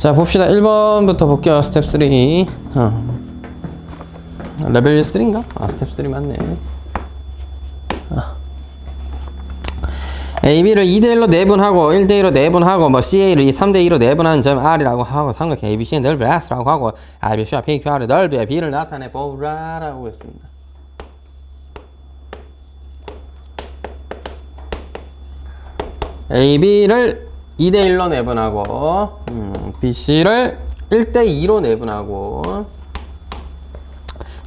자, 봅시다. 1번부터 볼게요. 스텝 3. 레벨 3인가? 스텝 3 맞네. AB를 2대1로 내분하고 1대1로 내분하고 뭐 CA를 3대2로 내분하는 점 R이라고 하고 삼각형 ABC의 넓이 S라고 하고 RBC와 PQR의 넓이의 B를 나타내 보라라고 했습니다. AB를 2대1로 내분하고 BC를 1대2로 내분하고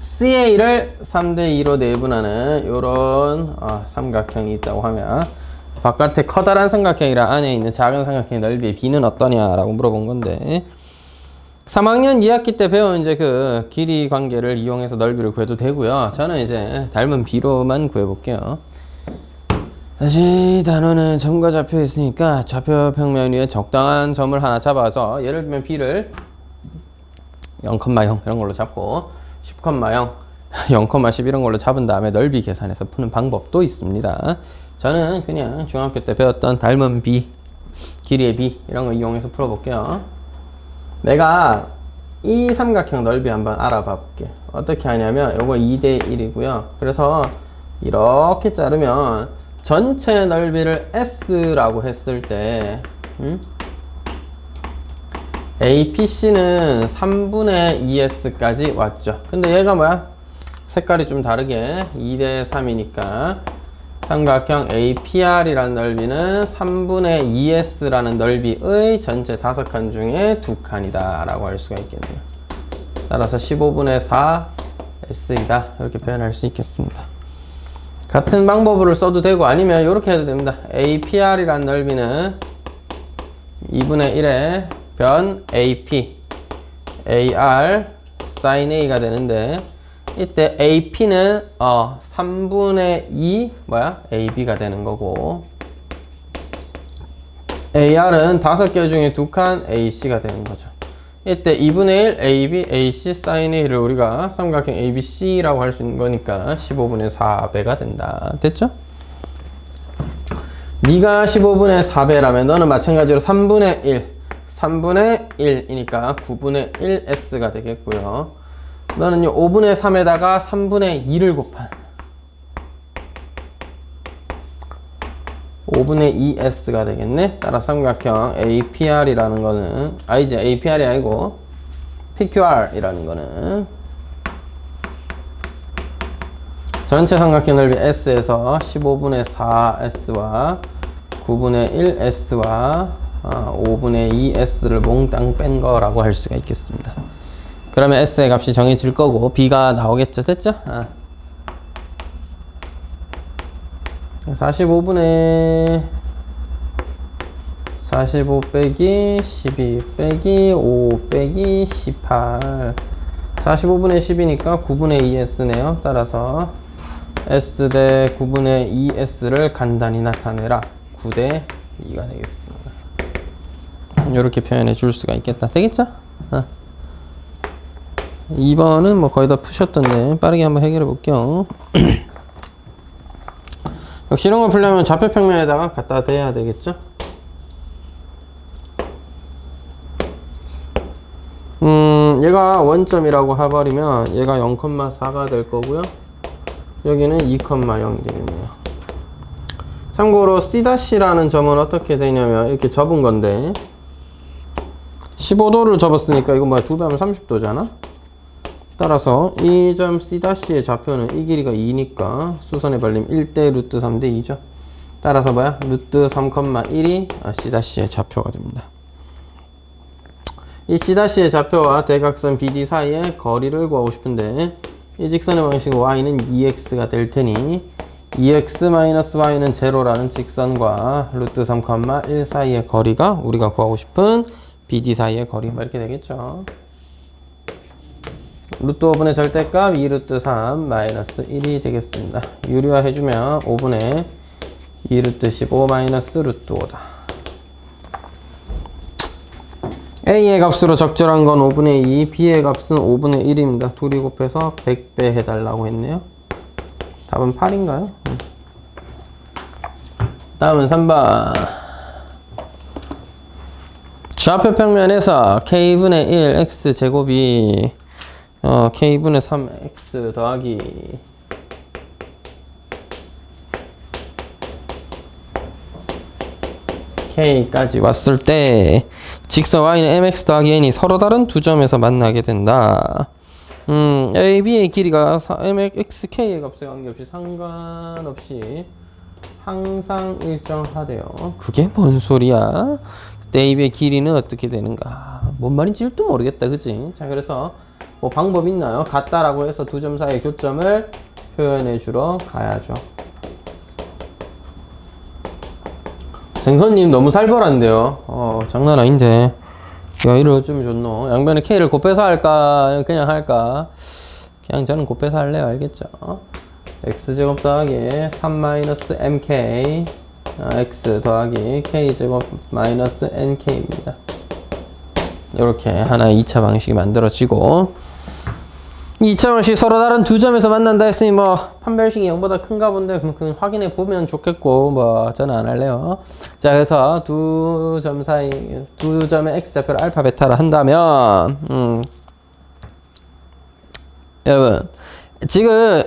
CA를 3대2로 내분하는 요런 삼각형이 있다고 하면 바깥에 커다란 삼각형이랑 안에 있는 작은 삼각형의 넓이의 B는 어떠냐라고 물어본 건데 3학년 2학기 때 배운 이제 그 길이 관계를 이용해서 넓이를 구해도 되고요. 저는 이제 닮은 B로만 구해볼게요. 다시 단어는 점과 좌표에 있으니까 좌표 평면 위에 적당한 점을 하나 잡아서 예를 들면 B를 0,0 이런 걸로 잡고 10,0 0,10 이런 걸로 잡은 다음에 넓이 계산해서 푸는 방법도 있습니다. 저는 그냥 중학교 때 배웠던 닮은 B, 길이의 B 이런 거 이용해서 풀어볼게요. 내가 이 삼각형 넓이 한번 알아봐 볼게. 어떻게 하냐면 요거 2대1이고요. 그래서 이렇게 자르면 전체 넓이를 S라고 했을 때 APC는 3분의 2S까지 왔죠. 근데 얘가 뭐야? 색깔이 좀 다르게 2대3이니까 삼각형 APR이라는 넓이는 3분의 2S라는 넓이의 전체 5칸 중에 2칸이다 라고 할 수가 있겠네요. 따라서 15분의 4S이다 이렇게 표현할 수 있겠습니다. 같은 방법으로 써도 되고 아니면 이렇게 해도 됩니다. APR이라는 넓이는 2분의 1의 변 AP AR sin A가 되는데 이때 AP는 3분의 2 AB가 되는 거고 AR은 5개 중에 2칸 AC가 되는 거죠. 이때 2분의 1 AB AC sin A를 우리가 삼각형 ABC라고 할 수 있는 거니까 15분의 4배가 된다. 됐죠? 네가 15분의 4배라면 너는 마찬가지로 3분의 1이니까 9분의 1S가 되겠고요. 너는요 5분의 3에다가 3분의 2를 곱한 5분의 2S가 되겠네. 따라 삼각형 APR이라는 거는 이제 APR이 아니고 PQR이라는 거는 전체 삼각형 넓이 S에서 15분의 4S와 9분의 1S와 5분의 2S를 몽땅 뺀 거라고 할 수가 있겠습니다. 그러면 S의 값이 정해질 거고 B가 나오겠죠. 됐죠? 45 빼기 12 빼기 5 빼기 18 45분의 10이니까 9분의 2S네요. 따라서 S 대 9분의 2S를 간단히 나타내라. 9대 2가 되겠습니다. 이렇게 표현해 줄 수가 있겠다. 되겠죠? 2번은 뭐 거의 다 푸셨던데 빠르게 한번 해결해 볼게요. 역시 이런 걸 풀려면 좌표 평면에다가 갖다 대야 되겠죠? 얘가 원점이라고 해버리면 얘가 0,4가 될 거고요. 여기는 2,0 되겠네요. 참고로 C'라는 점은 어떻게 되냐면 이렇게 접은 건데 15도를 접었으니까 이거 뭐야 2배 하면 30도잖아? 따라서 이 점 C'의 좌표는 이 길이가 2니까 수선의 발림 1대 루트 3대 2죠. 따라서 뭐야? 루트 3,1이 C'의 좌표가 됩니다. 이 C'의 좌표와 대각선 BD 사이의 거리를 구하고 싶은데 이 직선의 방식 Y는 2X가 될 테니 2X-Y는 제로라는 직선과 루트 3,1 사이의 거리가 우리가 구하고 싶은 BD 사이의 거리 이렇게 되겠죠. 루트 5분의 절대값 2루트 3 마이너스 1이 되겠습니다. 유리화 해주면 5분의 2루트 15 마이너스 루트 5다. A의 값으로 적절한 건 5분의 2, B의 값은 5분의 1입니다. 둘이 곱해서 100배 해달라고 했네요. 답은 8인가요? 다음은 3번. 좌표 평면에서 k분의 1 x제곱이 k분의 3x 더하기 k까지 왔을 때 직선 y는 mx 더하기 n이 서로 다른 두 점에서 만나게 된다. a, b의 길이가 mx, k의 값에 관계없이 상관없이 항상 일정하대요. 그게 뭔 소리야? 그때 a, b의 길이는 어떻게 되는가? 뭔 말인지 1도 모르겠다, 그치? 자, 그래서 뭐 방법 있나요? 같다라고 해서 두 점 사이의 교점을 표현해 주러 가야죠. 생선님 너무 살벌한데요. 장난 아닌데. 야, 이를 어쩌면 좋노? 양변에 k를 곱해서 할까? 그냥 할까? 그냥 저는 곱해서 할래요. 알겠죠? x제곱 더하기 3-mk x 더하기 k제곱 마이너스 nk입니다. 이렇게 하나의 2차 방식이 만들어지고 2차 방식 서로 다른 두 점에서 만난다 했으니 뭐 판별식이 0보다 큰가 본데 그럼 확인해 보면 좋겠고 뭐 저는 안 할래요. 자, 그래서 두 점 사이 두 점의 x좌표를 알파 베타를 한다면 여러분 지금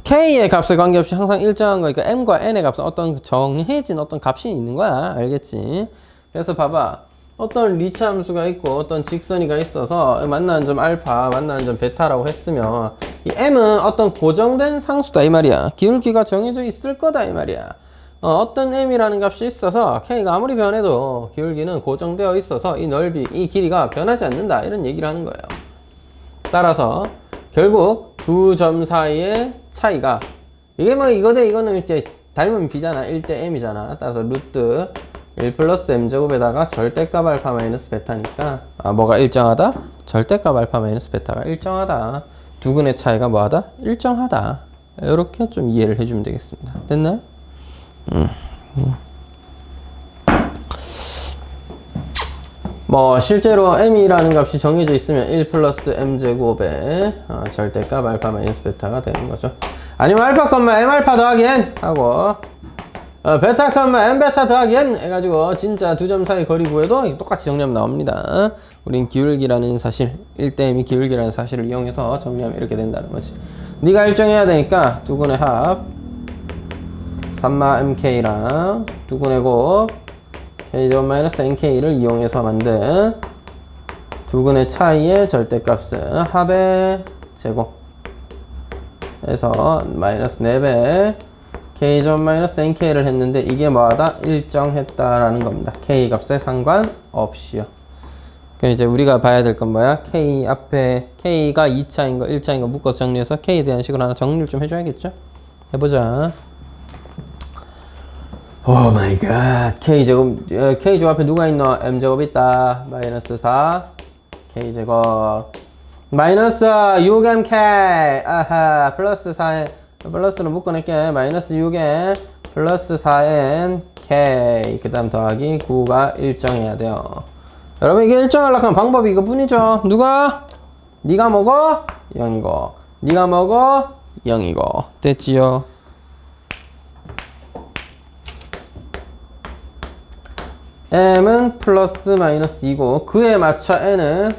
k의 값에 관계없이 항상 일정한 거니까 m과 n의 값은 어떤 정해진 어떤 값이 있는 거야. 알겠지? 그래서 봐봐. 어떤 리치 함수가 있고 어떤 직선이가 있어서 만나는 점 알파, 만나는 점 베타라고 했으면 이 m은 어떤 고정된 상수다 이 말이야. 기울기가 정해져 있을 거다 이 말이야. 어떤 m이라는 값이 있어서 k가 아무리 변해도 기울기는 고정되어 있어서 이 넓이, 이 길이가 변하지 않는다 이런 얘기를 하는 거예요. 따라서 결국 두 점 사이의 차이가 이게 뭐 이거 대 이거는 이제 닮은 b잖아. 1대 m이잖아. 따라서 루트 1 플러스 m제곱에다가 절대값 알파 마이너스 베타니까 뭐가 일정하다? 절대값 알파 마이너스 베타가 일정하다. 두근의 차이가 뭐하다? 일정하다. 이렇게 좀 이해를 해주면 되겠습니다. 됐나요? 뭐 실제로 m이라는 값이 정해져 있으면 1 플러스 m제곱에 절대값 알파 마이너스 베타가 되는 거죠. 아니면 알파 값만 m 알파 더하기 n 하고 베타 값만 m 베타 더하기 n 해가지고 진짜 두 점 사이 거리 구해도 똑같이 정리하면 나옵니다. 우린 기울기라는 사실 1대 m이 기울기라는 사실을 이용해서 정리하면 이렇게 된다는 거지. 네가 일정해야 되니까 두근의 합 3-mk랑 두근의 곱 k제곱 마이너스 nk를 이용해서 만든 두근의 차이의 절대값은 합의 제곱 에서 마이너스 4배 k제곱 마이너스 nk를 했는데 이게 뭐하다? 일정했다라는 겁니다. k 값에 상관없이요. 그럼 이제 우리가 봐야 될 건 뭐야? k 앞에 k가 2차인 거 1차인 거 묶어서 정리해서 k에 대한 식으로 하나 정리를 좀 해줘야겠죠? 해보자. 오 마이 갓. k제곱 앞에 누가 있노? m제곱 있다. 마이너스 4 k제곱 마이너스 6mk 아하 플러스 4n 플러스로 묶어낼게. 마이너스 6에 플러스 4n k 그 다음 더하기 9가 일정해야 돼요. 여러분 이게 일정하려고 하면 방법이 이거뿐이죠. 누가? 네가 먹어? 0이고 네가 먹어? 0이고 됐지요? m은 플러스 마이너스 2고 그에 맞춰 n은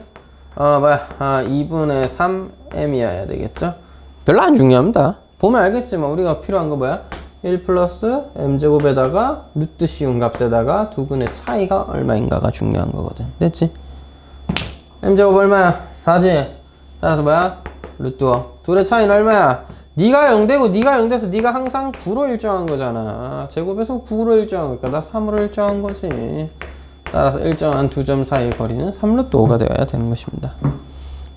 2분의 3m이어야 되겠죠? 별로 안 중요합니다. 보면 알겠지만 우리가 필요한 거 뭐야? 1 플러스 m제곱에다가 루트 씌운 값에다가 두 분의 차이가 얼마인가가 중요한 거거든. 됐지? m제곱 얼마야? 4지? 따라서 뭐야? 루트 5. 둘의 차이는 얼마야? 네가 0되고 네가 0돼서 네가 항상 9로 일정한 거잖아. 제곱에서 9로 일정한 거니까 나 3으로 일정한 거지. 따라서 일정한 두 점 사이의 거리는 3루트 5가 되어야 되는 것입니다.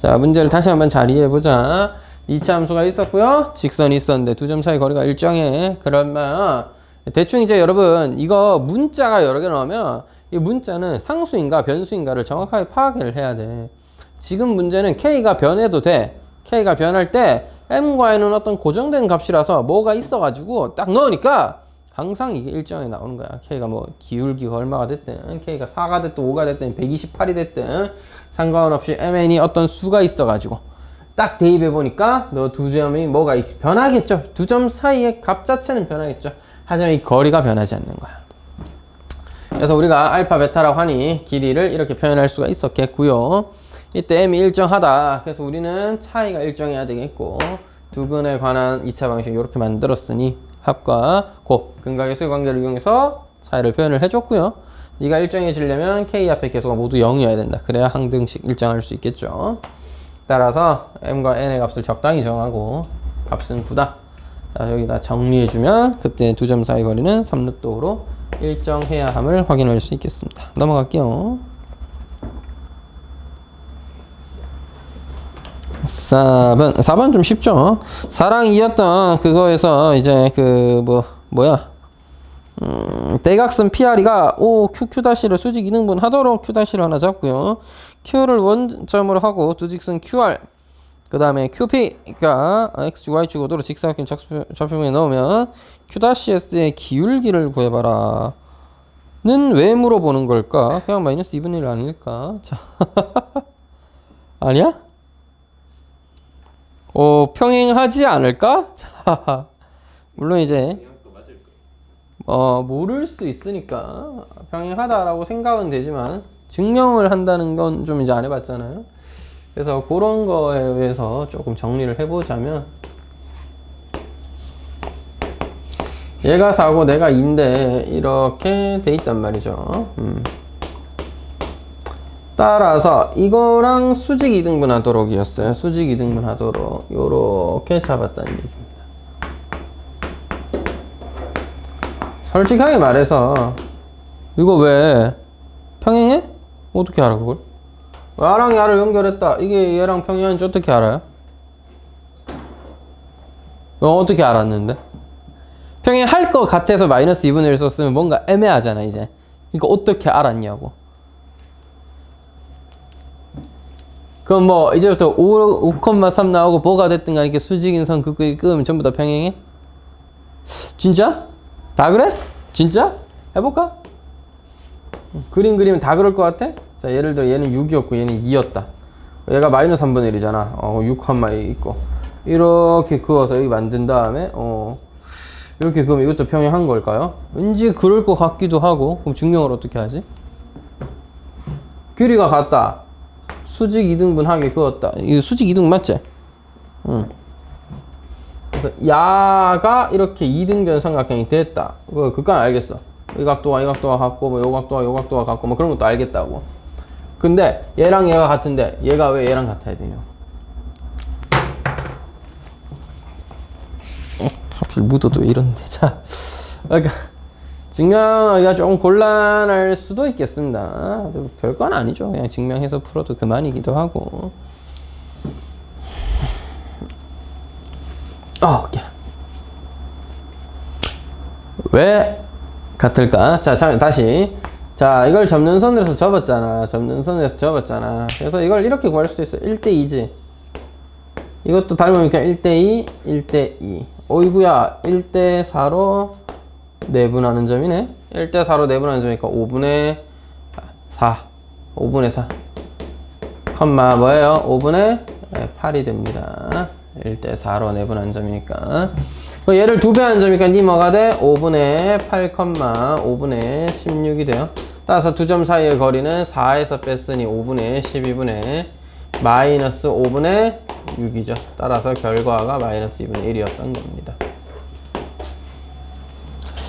자, 문제를 다시 한번 잘 이해해보자. 2차 함수가 있었고요. 직선이 있었는데 두 점 사이 거리가 일정해. 그러면 대충 이제 여러분 이거 문자가 여러 개 나오면 이 문자는 상수인가 변수인가를 정확하게 파악을 해야 돼. 지금 문제는 k가 변해도 돼. k가 변할 때 m과 n은 어떤 고정된 값이라서 뭐가 있어가지고 딱 넣으니까 항상 이게 일정하게 나오는 거야. k가 뭐 기울기가 얼마가 됐든 k가 4가 됐든 5가 됐든 128이 됐든 상관없이 mn이 어떤 수가 있어가지고 딱 대입해 보니까 너 두 점이 뭐가 변하겠죠. 두 점 사이의 값 자체는 변하겠죠. 하지만 이 거리가 변하지 않는 거야. 그래서 우리가 알파, 베타라고 하니 길이를 이렇게 표현할 수가 있었겠고요. 이때 m이 일정하다. 그래서 우리는 차이가 일정해야 되겠고 두근에 관한 2차 방식 이렇게 만들었으니 합과 곱, 근각의 관계를 이용해서 차이를 표현을 해줬고요. 네가 일정해지려면 k 앞에 개수가 모두 0이어야 된다. 그래야 항등식 일정할 수 있겠죠. 따라서 m과 n의 값을 적당히 정하고 값은 9다. 자, 여기다 정리해주면 그때 두 점 사이 거리는 3루트로 일정해야 함을 확인할 수 있겠습니다. 넘어갈게요. 4번 좀 쉽죠. 4랑 2였던 그거에서 이제 대각선 PR이가 O, QQ'를 수직 이등분 하도록 Q' 하나 잡고요. Q를 원점으로 하고 두 직선 QR 그 다음에 QP가 X축, Y축 고도로 직사각형 좌표면에 넣으면 Q'S의 기울기를 구해봐라 는 왜 물어보는 걸까? 그냥 마이너스 2분의 1 아닐까? 자 아니야? 평행하지 않을까? 자, 물론 이제 모를 수 있으니까 평행하다라고 생각은 되지만 증명을 한다는 건 좀 이제 안 해봤잖아요. 그래서 그런 거에 의해서 조금 정리를 해보자면 얘가 4고 내가 2인데 이렇게 돼 있단 말이죠. 따라서 이거랑 수직 이등분하도록이었어요. 수직 이등분하도록 요렇게 잡았다는 얘기입니다. 솔직하게 말해서 이거 왜 평행해? 어떻게 알아 그걸? 야랑 야를 연결했다. 이게 얘랑 평행한지 어떻게 알아요? 어떻게 알았는데? 평행할 것 같아서 마이너스 2분의 1 썼으면 뭔가 애매하잖아 이제. 그러니까 어떻게 알았냐고. 그럼 뭐 이제부터 5,3 나오고 뭐가 됐든 간에 이렇게 수직인 선 끄면 전부 다 평행해? 진짜? 다 그래? 진짜? 해볼까? 그림 그리면 다 그럴 것 같아? 자 예를 들어 얘는 6이었고 얘는 2였다. 얘가 마이너스 3분의 1이잖아. 6,2 있고 이렇게 그어서 여기 만든 다음에 이렇게 그럼 이것도 평행한 걸까요? 왠지 그럴 것 같기도 하고. 그럼 증명을 어떻게 하지? 길이가 같다. 수직 이등분하게 그었다. 이거 수직 이등분 맞지? 응. 그래서 야가 이렇게 이등변 삼각형이 됐다. 그건 알겠어. 이 각도와 이 각도가 같고 뭐 요 각도와 요 각도가 같고 뭐 그런 것도 알겠다고. 근데 얘랑 얘가 같은데 얘가 왜 얘랑 같아야 되냐? 하필 묻어도 이런데. 자, 그러니까 증명하기가 좀 곤란할 수도 있겠습니다. 별건 아니죠. 그냥 증명해서 풀어도 그만이기도 하고. 오케이. 왜 같을까? 자, 다시. 자, 이걸 접는선에서 접었잖아. 접는선에서 접었잖아. 그래서 이걸 이렇게 구할 수도 있어. 1대2지. 이것도 닮으니까 1대2, 1대2. 어이구야, 1대4로 내분하는 점이네. 1대4로 내분하는 점이니까 5분의 4. 5분의 4. 컴마 뭐예요? 5분의 8이 됩니다. 1대4로 내분하는 점이니까. 얘를 2배 하는 점이니까 니 뭐가 돼? 5분의 8, 5분의 16이 돼요. 따라서 두 점 사이의 거리는 4에서 뺐으니 5분의 12분의 마이너스 5분의 6이죠. 따라서 결과가 마이너스 2분의 1이었던 겁니다.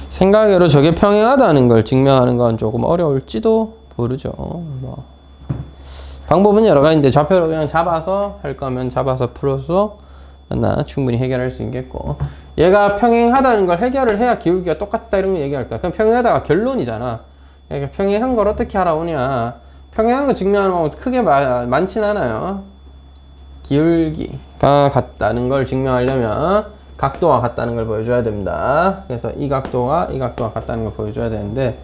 생각외로 저게 평행하다는 걸 증명하는 건 조금 어려울지도 모르죠. 방법은 여러 가지인데 좌표를 그냥 잡아서 할 거면 잡아서 풀어서 충분히 해결할 수 있겠고, 얘가 평행하다는 걸 해결을 해야 기울기가 똑같다 이런 거 얘기할까? 그럼 평행하다가 결론이잖아. 그러니까 평행한 걸 어떻게 알아오냐? 평행한 거 증명하는 방법 크게 많진 않아요. 기울기가 같다는 걸 증명하려면 각도가 같다는 걸 보여줘야 됩니다. 그래서 이 각도가 같다는 걸 보여줘야 되는데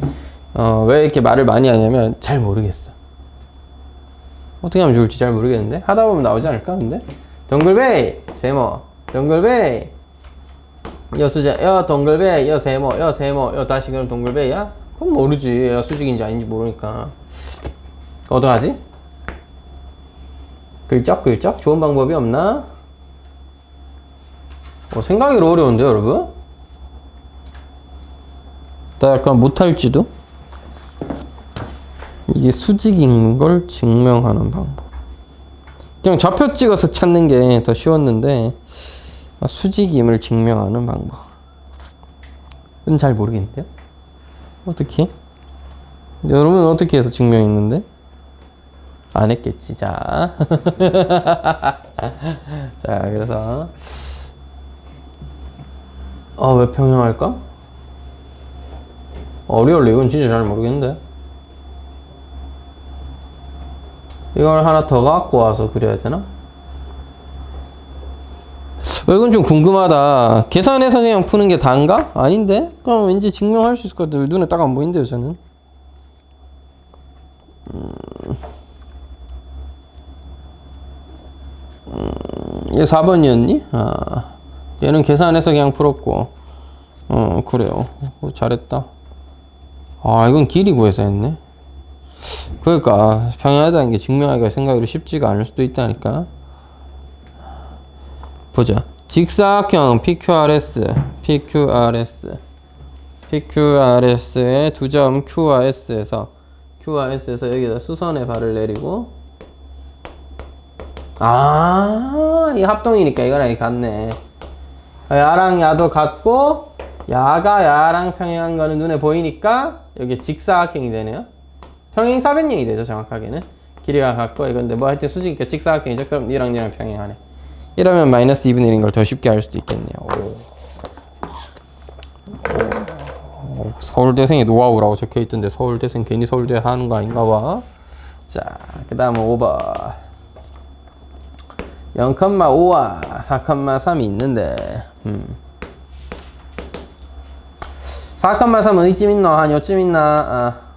왜 이렇게 말을 많이 하냐면 잘 모르겠어. 어떻게 하면 좋을지 잘 모르겠는데 하다 보면 나오지 않을까? 근데 동글베이 세모 동글베이 여수자 여 동글베이 여 세모 여 세모 여 다시 그럼 동글베이야? 그건 모르지. 얘가 수직인지 아닌지 모르니까. 어떡하지? 글쩍글쩍 좋은 방법이 없나? 생각하기로 어려운데요, 여러분? 나 약간 못할지도? 이게 수직인 걸 증명하는 방법. 그냥 좌표 찍어서 찾는 게 더 쉬웠는데 수직임을 증명하는 방법은 잘 모르겠는데요. 어떻게? 여러분은 어떻게 해서 증명했는데? 안 했겠지. 자. 자, 그래서 왜 평형할까? 어려울래. 이건 진짜 잘 모르겠는데. 이걸 하나 더 갖고 와서 그려야 되나? 이건 좀 궁금하다. 계산해서 그냥 푸는 게 다인가? 아닌데? 그럼 왠지 증명할 수 있을 것 같아요. 눈에 딱 안 보이는데요, 저는. 얘 4번이었니? 얘는 계산해서 그냥 풀었고. 그래요. 잘했다. 이건 길이 구해서 했네. 그러니까 평행하다는 게 증명하기가 생각으로 쉽지가 않을 수도 있다니까. 보자. 직사각형 PQRS의 두 점 Q와 S에서 여기다 수선의 발을 내리고, 이 합동이니까 이거랑 같네. 야랑 야도 같고, 야가 야랑 평행한 거는 눈에 보이니까 여기 직사각형이 되네요. 평행사변형이 되죠, 정확하게는. 길이가 같고, 이건데 뭐 하여튼 수직이니까 직사각형이죠. 그럼 얘랑 얘랑 평행하네. 이러면 마이너스 2분의 1인 걸 더 쉽게 알 수도 있겠네요. 서울대생의 노하우라고 적혀있던데 서울대생 괜히 서울대 하는 거 아닌가 봐. 자, 그 다음은 5번. 0,5와 4,3이 있는데 4,3은 어디쯤 있노? 한 요쯤 있나?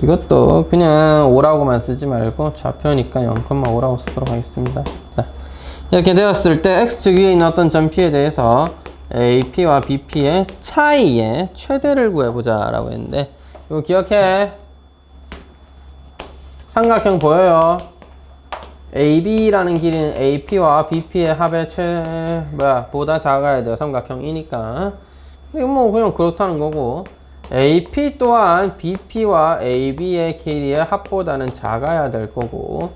이것도 그냥 5라고만 쓰지 말고 좌표니까 0,5라고 쓰도록 하겠습니다. 자, 이렇게 되었을 때 X축 위에 있는 어떤 점 P에 대해서 AP와 BP의 차이의 최대를 구해보자 라고 했는데, 이거 기억해. 삼각형 보여요. AB라는 길이는 AP와 BP의 합의 보다 작아야 돼요. 삼각형이니까. 이거 뭐 그냥 그렇다는 거고, AP 또한 BP와 AB의 길이의 합보다는 작아야 될 거고,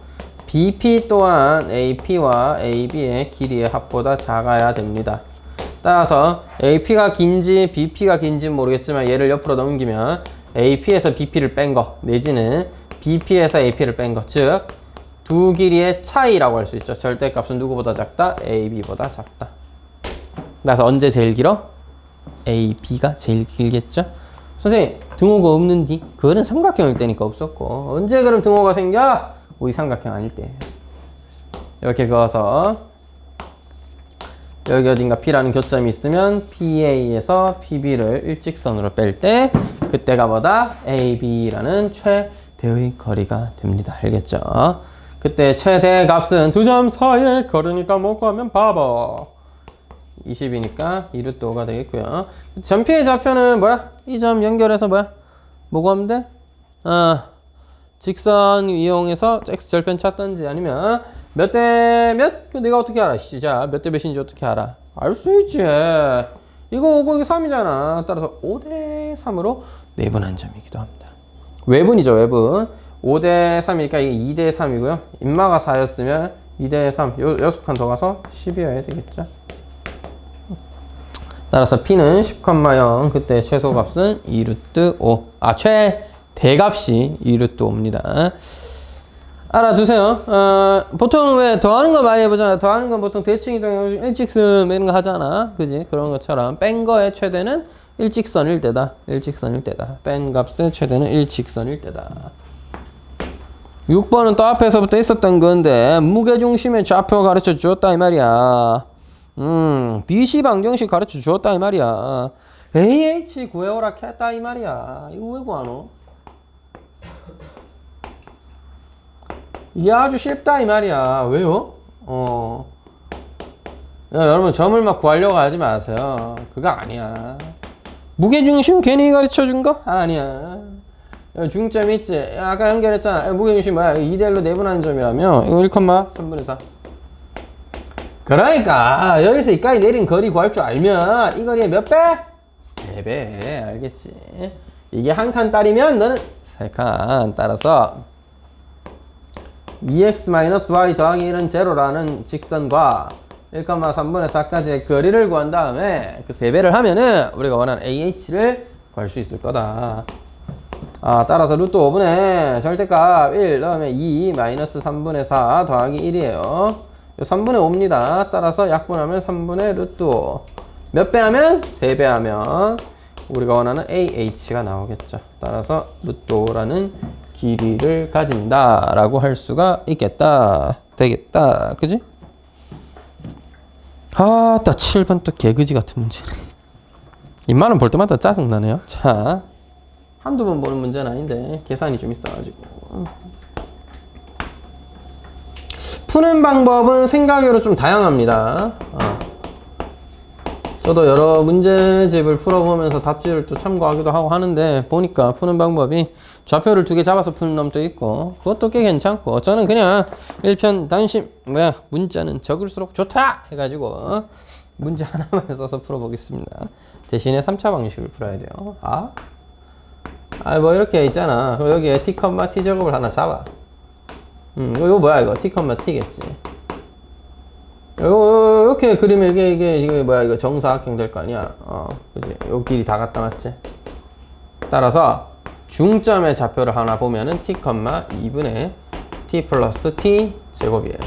BP 또한 AP와 AB의 길이의 합보다 작아야 됩니다. 따라서 AP가 긴지 BP가 긴지는 모르겠지만 얘를 옆으로 넘기면 AP에서 BP를 뺀 거, 내지는 BP에서 AP를 뺀 거, 즉 두 길이의 차이라고 할 수 있죠. 절대값은 누구보다 작다? AB보다 작다. 따라서 언제 제일 길어? AB가 제일 길겠죠? 선생님, 등호가 없는디? 그거는 삼각형일 때니까 없었고, 언제 그럼 등호가 생겨? 우리 삼각형 아닐 때. 이렇게 그어서 여기 어딘가 P라는 교점이 있으면 PA에서 PB를 일직선으로 뺄 때 그때가 뭐다? AB라는 최대의 거리가 됩니다. 알겠죠? 그때 최대 값은 두 점 사이에 거리니까 뭐 구하면 바보. 20이니까 2루트 5가 되겠고요. 점 P의 좌표는 뭐야? 이 점 연결해서 뭐야? 뭐 구하면 돼? 직선 이용해서 X절편 찾던지, 아니면 몇 대 몇? 그 내가 어떻게 알아? 자, 몇 대 몇인지 어떻게 알아? 알 수 있지. 이거 5고 이거 3이잖아. 따라서 5대 3으로 내분한 점이기도 합니다. 외분이죠, 외분. 5대 3이니까 이게 2대 3이고요. 인마가 4였으면 2대 3. 6칸 더 가서 10이어야 되겠죠. 따라서 P는 10,0. 그때 최소값은 2루트 5. 최대값이 2루트 5입니다. 알아두세요. 보통 왜 더하는 거 많이 해보잖아. 더하는 건 보통 대칭이동, 일직선 이런 거 하잖아. 그지? 그런 것처럼 뺀 거의 최대는 일직선일 때다. 일직선일 때다. 뺀 값의 최대는 일직선일 때다. 6번은 또 앞에서부터 있었던 건데, 무게중심의 좌표 가르쳐 주었다 이 말이야. BC 방정식 가르쳐 주었다 이 말이야. AH 구해오라 했다 이 말이야. 이거 왜 구하노? 이게 아주 쉽다 이 말이야. 왜요? 여러분 점을 막 구하려고 하지 마세요. 그거 아니야. 무게중심 괜히 가르쳐 준 거? 아니야. 중점 있지? 아까 연결했잖아. 무게중심 뭐야? 2대1로 내분하는 점이라며? 이거 1,3분의 4. 그러니까 여기서 이까지 내린 거리 구할 줄 알면 이 거리의 몇 배? 4배. 알겠지? 이게 한 칸 딸이면 너는 3칸. 따라서 2x-y 더하기 1은 제로라는 직선과 1,3분의 4까지의 거리를 구한 다음에 그 3배를 하면은 우리가 원하는 AH를 구할 수 있을 거다. 따라서 루트 5분의 절대값 1 넣으면 2 마이너스 3분의 4 더하기 1이에요. 요 3분의 5입니다. 따라서 약분하면 3분의 루트 5. 몇 배 하면? 3배 하면 우리가 원하는 AH가 나오겠죠. 따라서 루트 5라는 길이를 가진다 라고 할 수가 있겠다. 되겠다. 그지? 7번 또 개그지 같은 문제네. 입만은 볼 때마다 짜증나네요. 자, 한두 번 보는 문제는 아닌데 계산이 좀 있어가지고 푸는 방법은 생각외로 좀 다양합니다. 저도 여러 문제집을 풀어보면서 답지를 또 참고하기도 하고 하는데 보니까 푸는 방법이 좌표를 2개 잡아서 푸는 놈도 있고 그것도 꽤 괜찮고 저는 그냥 일편단심 문자는 적을수록 좋다 해가지고 문제 하나만 써서 풀어보겠습니다. 대신에 3차 방식을 풀어야 돼요. 뭐 이렇게 있잖아. 여기에 t, t 제곱을 하나 잡아. 이거 뭐야 이거 t, t겠지. 이렇게 그리면 이게 뭐야 이거 정사각형 될 거 아니야. 그지? 요 길이 다 같다 맞지? 따라서 중점의 좌표를 하나 보면은 t, 2분의 t 플러스 t 제곱이에요.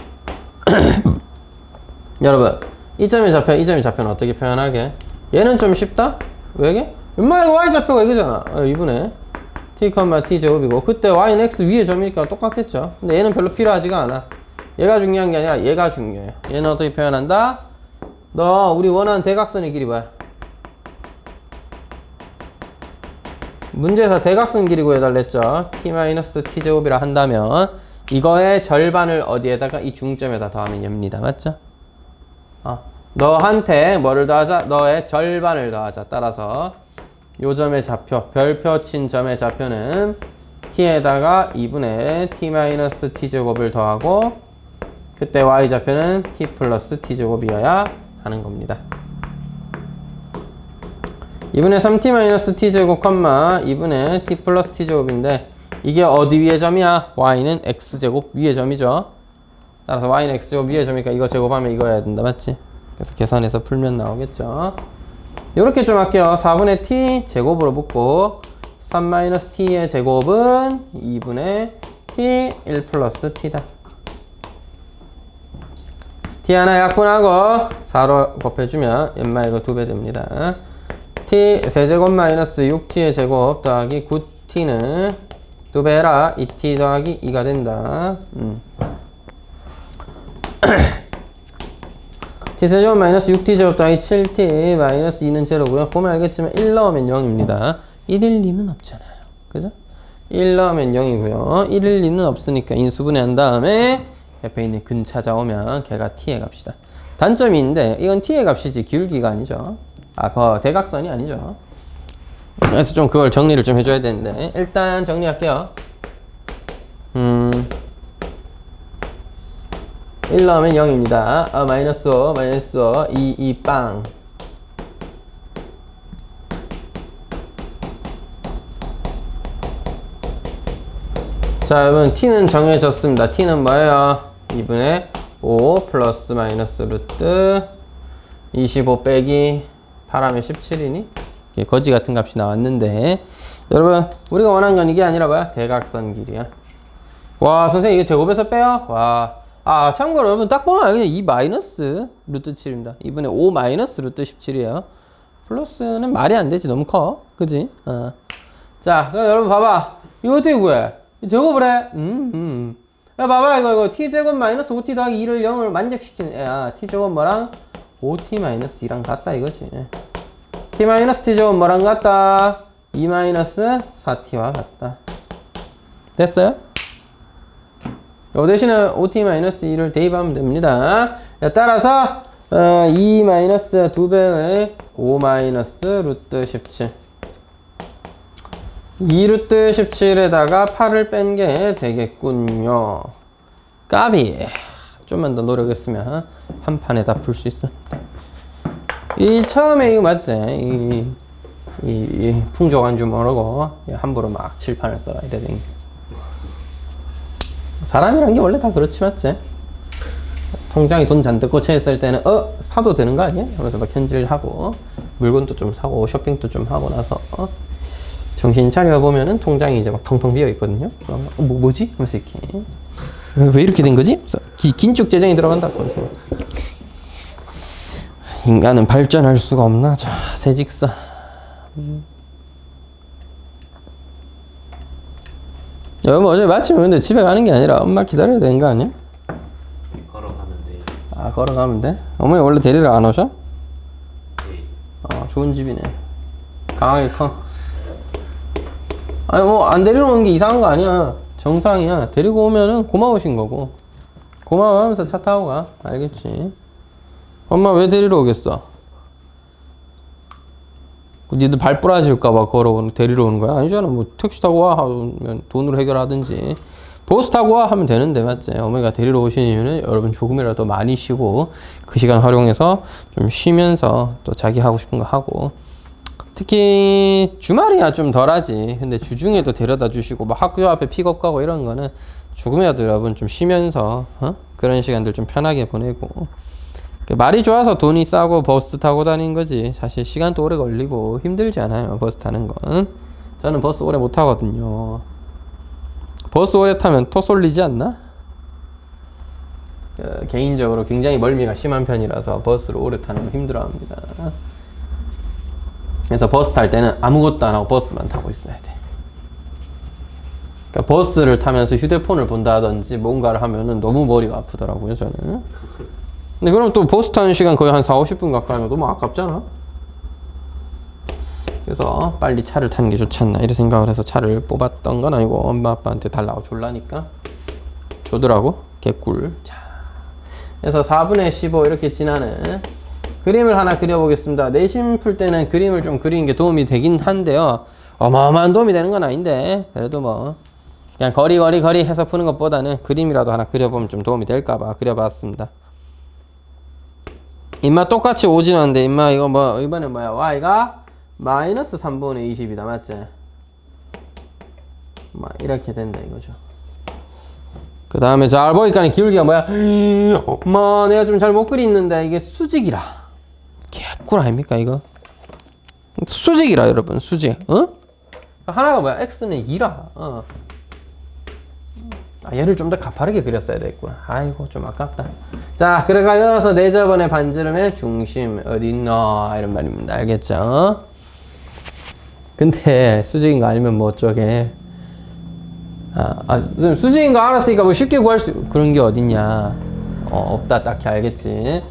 여러분 이 점의 좌표는 어떻게 표현하게? 얘는 좀 쉽다? 왜게? 엄마 이거 y좌표가 이거잖아. 2분의 t, t 제곱이고 그때 y는 x 위에 점이니까 똑같겠죠. 근데 얘는 별로 필요하지가 않아. 얘가 중요한 게 아니라 얘가 중요해. 얘는 어떻게 표현한다? 우리 원하는 대각선의 길이 뭐야? 문제에서 대각선 길이 구해달랬죠. t 제곱이라 한다면 이거의 절반을 어디에다가 이 중점에다 더하면 됩니다. 맞죠? 너한테 뭐를 더하자? 너의 절반을 더하자. 따라서 요 점의 좌표, 별표 친 점의 좌표는 t에다가 2분의 t 제곱을 더하고 그때 y좌표는 t 플러스 t 제곱이어야 하는 겁니다. 2분의 3t t 제곱, 2분의 t 플러스 t 제곱인데 이게 어디 위의 점이야? y는 x제곱 위의 점이죠. 따라서 y는 x제곱 위의 점이니까 이거 제곱하면 이거 해야 된다. 맞지? 그래서 계산해서 풀면 나오겠죠. 이렇게 좀 할게요. 4분의 t 제곱으로 붙고 3-t의 제곱은 2분의 t 1 플러스 t다. t 하나 약분하고 4로 곱해주면 연마 이거 2배 됩니다. t 세제곱 마이너스 6t의 제곱 더하기 9t는 2배 해라. 2t 더하기 2가 된다. t세제곱 마이너스 6t제곱 더하기 7t 마이너스 2는 제로고요. 보면 알겠지만 1 넣으면 0입니다. 1, 2는 없잖아요. 그죠? 1 넣으면 0이고요. 1, 2는 없으니까 인수분해한 다음에 옆에 있는 근 찾아오면 걔가 t의 값이다. 단점이 있는데 이건 t의 값이지 기울기가 아니죠. 그 대각선이 아니죠. 그래서 좀 그걸 정리를 좀 해줘야 되는데 일단 정리할게요. 1 넣으면 0입니다. 마이너스 5, 마이너스 5, 2 빵. 자, 여러분 t는 정해졌습니다. t는 뭐예요? 2분의 5 플러스 마이너스 루트 25 빼기 8하면 17이니? 거지 같은 값이 나왔는데 여러분 우리가 원하는 건 이게 아니라 뭐야? 대각선 길이야. 와 선생님 이게 제곱에서 빼요? 와 참고로 여러분 딱 보면 그냥 2 마이너스 루트 7입니다. 2분의 5 마이너스 루트 17이에요. 플러스는 말이 안 되지. 너무 커. 그지? 자 그럼 여러분 봐봐. 이거 어떻게 구해? 제곱을 해. 야 봐봐 이거 t제곱 마이너스 5t 더하기 2를 0을 만족시키는 애야. t제곱 뭐랑? 5t 마이너스 2랑 같다 이거지. t 마이너스 t제곱 뭐랑 같다? 2 마이너스 4t와 같다. 됐어요? 요 대신에 5t 마이너스 2를 대입하면 됩니다. 따라서 2 마이너스 2배의 5 마이너스 루트 17 2 루트 17에다가 8을 뺀 게 되겠군요. 까비. 좀만 더 노력했으면 한 판에 다 풀 수 있어. 이 처음에 이거 맞지? 이 풍족한 줄 모르고 함부로 막 칠판을 써야 돼. 사람이란 게 원래 다 그렇지 맞지? 통장에 돈 잔뜩 꽂혀 있을 때는 사도 되는 거 아니야? 하면서 막 현질하고 물건도 좀 사고 쇼핑도 좀 하고 나서 정신 차려 보면은 통장이 이제 막 텅텅 비어 있거든요. 뭐지? 하면서 이렇게 왜 이렇게 된 거지? 긴축 재정이 들어간다. 그래서 인간은 발전할 수가 없나? 자, 새직사. 여러분 어제 마침 근데 집에 가는 게 아니라 엄마 기다려야 되는 거 아니야? 걸어가면 돼. 아 걸어가면 돼? 어머니 원래 데리러 안 오셔? 네. 좋은 집이네. 강하게 커. 아니 뭐 안 데리러 오는 게 이상한 거 아니야. 정상이야. 데리고 오면은 고마우신 거고. 고마워하면서 차 타고 가. 알겠지? 엄마 왜 데리러 오겠어? 니들 발 부러질까봐 데리러 오는 거야? 아니잖아. 뭐 택시 타고 와 하면 돈으로 해결하든지 버스 타고 와 하면 되는데 맞지? 어머니가 데리러 오시는 이유는 여러분 조금이라도 많이 쉬고 그 시간 활용해서 좀 쉬면서 또 자기 하고 싶은 거 하고 특히 주말이야 좀 덜하지. 근데 주중에도 데려다 주시고 막 학교 앞에 픽업 가고 이런 거는 조금이라도 여러분 좀 쉬면서 그런 시간들 좀 편하게 보내고 말이 좋아서 돈이 싸고 버스 타고 다니는 거지. 사실 시간도 오래 걸리고 힘들지 않아요. 버스 타는 건. 저는 버스 오래 못 타거든요. 버스 오래 타면 토 쏠리지 않나? 개인적으로 굉장히 멀미가 심한 편이라서 버스를 오래 타는 거 힘들어합니다. 그래서 버스 탈 때는 아무것도 안 하고 버스만 타고 있어야 돼. 그러니까 버스를 타면서 휴대폰을 본다든지 뭔가를 하면은 너무 머리가 아프더라고요, 저는. 근데 그럼 또 버스 타는 시간 거의 한 40-50분 가까이 하면 너무 아깝잖아? 그래서 빨리 차를 타는 게 좋지 않나 이런 생각을 해서 차를 뽑았던 건 아니고 엄마 아빠한테 달라고 줄라니까 주더라고. 개꿀. 자, 그래서 4분의 15 이렇게 지나는 그림을 하나 그려보겠습니다. 내신 풀 때는 그림을 좀 그리는 게 도움이 되긴 한데요. 어마어마한 도움이 되는 건 아닌데 그래도 뭐 그냥 거리 해서 푸는 것보다는 그림이라도 하나 그려보면 좀 도움이 될까봐 그려봤습니다. 임마 똑같이 오진 않는데 임마 이거 뭐 이번에 뭐야 y가 마이너스 3분의 20이다 맞지? 막 이렇게 된다 이거죠. 그 다음에 잘 보니까 기울기가 뭐야? 엄마 내가 좀 잘 못 그리는데 이게 수직이라. 개꿀 아닙니까 이거? 수직이라 여러분 수직. 하나가 뭐야? x는 2라. 얘를 좀 더 가파르게 그렸어야 됐구나. 아이고 좀 아깝다. 자 그래가여서 내저번의 반지름의 중심 어딨노 이런 말입니다. 알겠죠? 근데 수직인 거 알면 뭐 어쩌게. 수직인 거 알았으니까 뭐 쉽게 구할 수 그런 게 어딨냐. 없다 딱히 알겠지.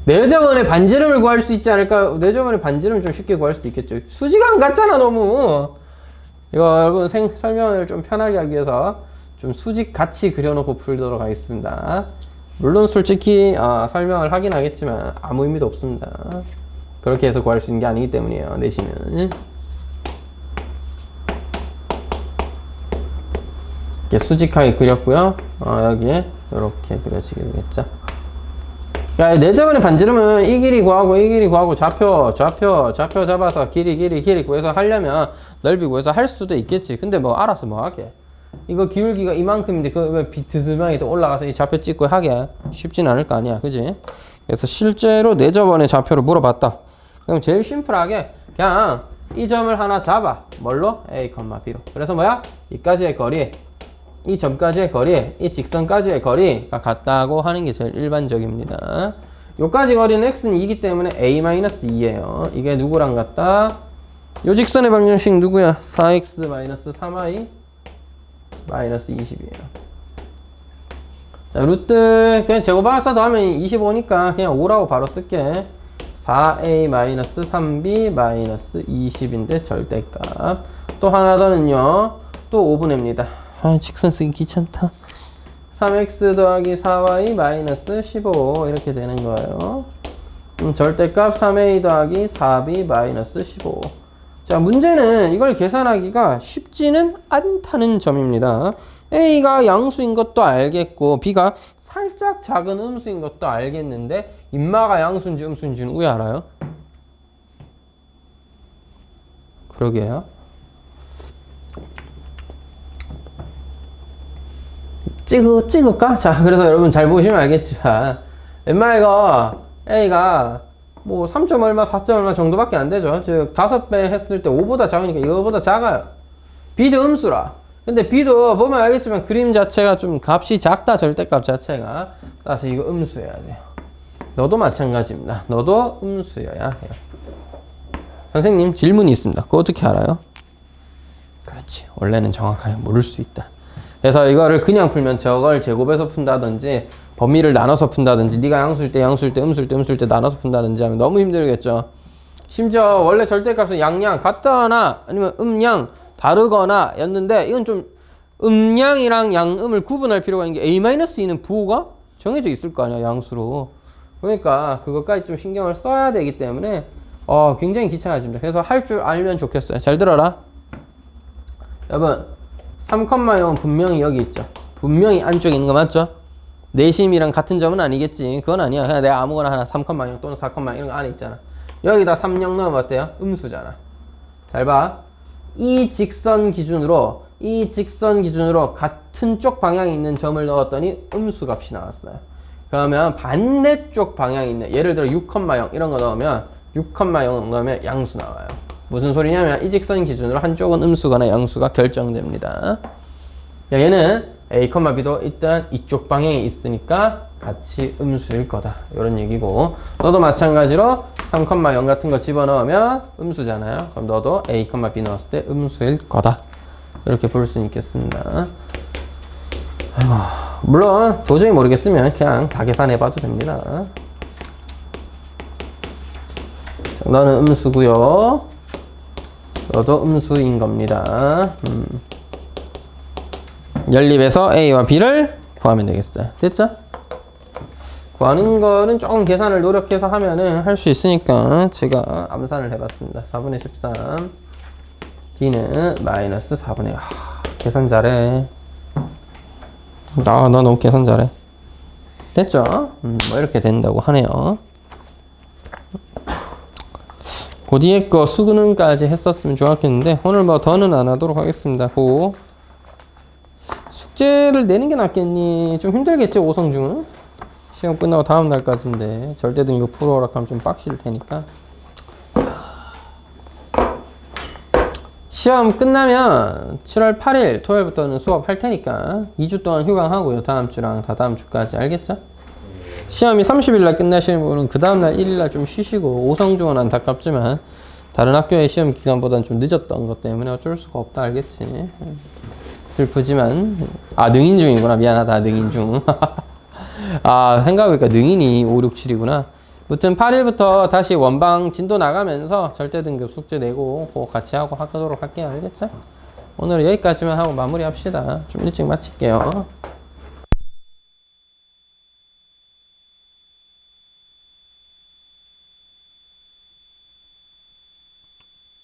내저번의 반지름을 구할 수 있지 않을까? 내저번의 반지름 좀 쉽게 구할 수도 있겠죠. 수직 안 같잖아 너무. 이거 여러분 설명을 좀 편하게 하기 위해서 좀 수직 같이 그려놓고 풀도록 하겠습니다. 물론 솔직히 설명을 하긴 하겠지만 아무 의미도 없습니다. 그렇게 해서 구할 수 있는 게 아니기 때문이에요. 내시는 이렇게 수직하게 그렸고요. 여기에 이렇게 그려지게 되겠죠. 내저번의 반지름은 이 길이 구하고 이 길이 구하고 좌표 잡아서 길이 구해서 하려면 넓이 구해서 할 수도 있겠지. 근데 뭐 알아서 뭐 하게. 이거 기울기가 이만큼인데 그 비트스방에 또 올라가서 이 좌표 찍고 하게 쉽진 않을 거 아니야, 그지? 그래서 실제로 내저번의 좌표를 물어봤다. 그럼 제일 심플하게 그냥 이 점을 하나 잡아. 뭘로? A, B로. 그래서 뭐야? 이까지의 거리, 이 점까지의 거리, 이 직선까지의 거리가 같다고 하는 게 제일 일반적입니다. 요까지 거리는 x는 2이기 때문에 a-2예요. 이게 누구랑 같다? 요 직선의 방정식 누구야? 4x-3y 마이너스 20이에요. 자, 루트 그냥 제곱하면서 더하면 25니까 그냥 5라고 바로 쓸게. 4a-3b 20인데 절대값. 또 하나 더는요. 또 5분의입니다. 직선 쓰기 귀찮다. 3x 더하기 4y 15 이렇게 되는 거예요. 절대값 3a 더하기 4b 15. 자, 문제는 이걸 계산하기가 쉽지는 않다는 점입니다. A가 양수인 것도 알겠고 B가 살짝 작은 음수인 것도 알겠는데 인마가 양수인지 음수인지는 왜 알아요? 그러게요. 찍을까? 자, 그래서 여러분 잘 보시면 알겠지만 웬만해가 A가 뭐 3점 얼마, 4점 얼마 정도밖에 안 되죠. 즉 5배 했을 때 5보다 작으니까 이거보다 작아요. B도 음수라. 근데 B도 보면 알겠지만 그림 자체가 좀 값이 작다, 절대값 자체가. 따라서 이거 음수여야 돼요. 너도 마찬가지입니다. 너도 음수여야 해요. 선생님 질문이 있습니다. 그거 어떻게 알아요? 그렇지. 원래는 정확하게 모를 수 있다. 그래서 이거를 그냥 풀면 저걸 제곱해서 푼다든지 범위를 나눠서 푼다든지 네가 양수일 때 음수일 때 나눠서 푼다든지 하면 너무 힘들겠죠. 심지어 원래 절대값은 양양 같거나 아니면 음양 다르거나 였는데 이건 좀 음양이랑 양음을 구분할 필요가 있는 게 A-2는 부호가 정해져 있을 거 아니야, 양수로. 그러니까 그것까지 좀 신경을 써야 되기 때문에 굉장히 귀찮아집니다. 그래서 할 줄 알면 좋겠어요. 잘 들어라. 여러분 3,0은 분명히 여기 있죠. 분명히 안쪽에 있는 거 맞죠? 내심이랑 같은 점은 아니겠지. 그건 아니야. 그냥 내가 아무거나 하나 3,0 또는 4,0 이런 거 안에 있잖아. 여기다 3,0 넣으면 어때요? 음수잖아. 잘 봐. 이 직선 기준으로 같은 쪽 방향에 있는 점을 넣었더니 음수 값이 나왔어요. 그러면 반대쪽 방향에 있는, 예를 들어 6,0 이런 거 넣으면 6,0 넣으면 양수 나와요. 무슨 소리냐면 이 직선 기준으로 한쪽은 음수거나 양수가 결정됩니다. 얘는 A, B도 일단 이쪽 방향에 있으니까 같이 음수일 거다. 이런 얘기고, 너도 마찬가지로 3,0 같은 거 집어넣으면 음수잖아요. 그럼 너도 A, B 넣었을 때 음수일 거다. 이렇게 볼 수 있겠습니다. 물론 도저히 모르겠으면 그냥 다 계산해봐도 됩니다. 자, 너는 음수고요. 너도 음수인 겁니다. 연립에서 A와 B를 구하면 되겠어요. 됐죠? 구하는 거는 조금 계산을 노력해서 하면은 할 수 있으니까 제가 암산을 해봤습니다. 4분의 13 B는 마이너스 4분의 1. 계산 잘해. 너 너무 계산 잘해. 됐죠? 뭐 이렇게 된다고 하네요. 그 뒤에 거 수능까지 했었으면 좋았겠는데 오늘 뭐 더는 안 하도록 하겠습니다. 고 숙제를 내는 게 낫겠니? 좀 힘들겠지, 오성중은? 시험 끝나고 다음 날까지인데 절대등 이거 풀어라 하면 좀 빡실 테니까. 시험 끝나면 7월 8일 토요일부터는 수업할 테니까 2주 동안 휴강하고요. 다음 주랑 다다음 주까지. 알겠죠? 시험이 30일 날 끝나시는 분은 그 다음날 1일 날 좀 쉬시고, 오성중은 안타깝지만 다른 학교의 시험 기간보다는 좀 늦었던 것 때문에 어쩔 수가 없다. 알겠지? 슬프지만 능인 중이구나. 미안하다. 능인 중. 생각해보니까 능인이 5, 6, 7이구나. 무튼 8일부터 다시 원방 진도 나가면서 절대등급 숙제 내고 그거 같이 하고 하도록 할게요. 알겠죠? 오늘은 여기까지만 하고 마무리합시다. 좀 일찍 마칠게요.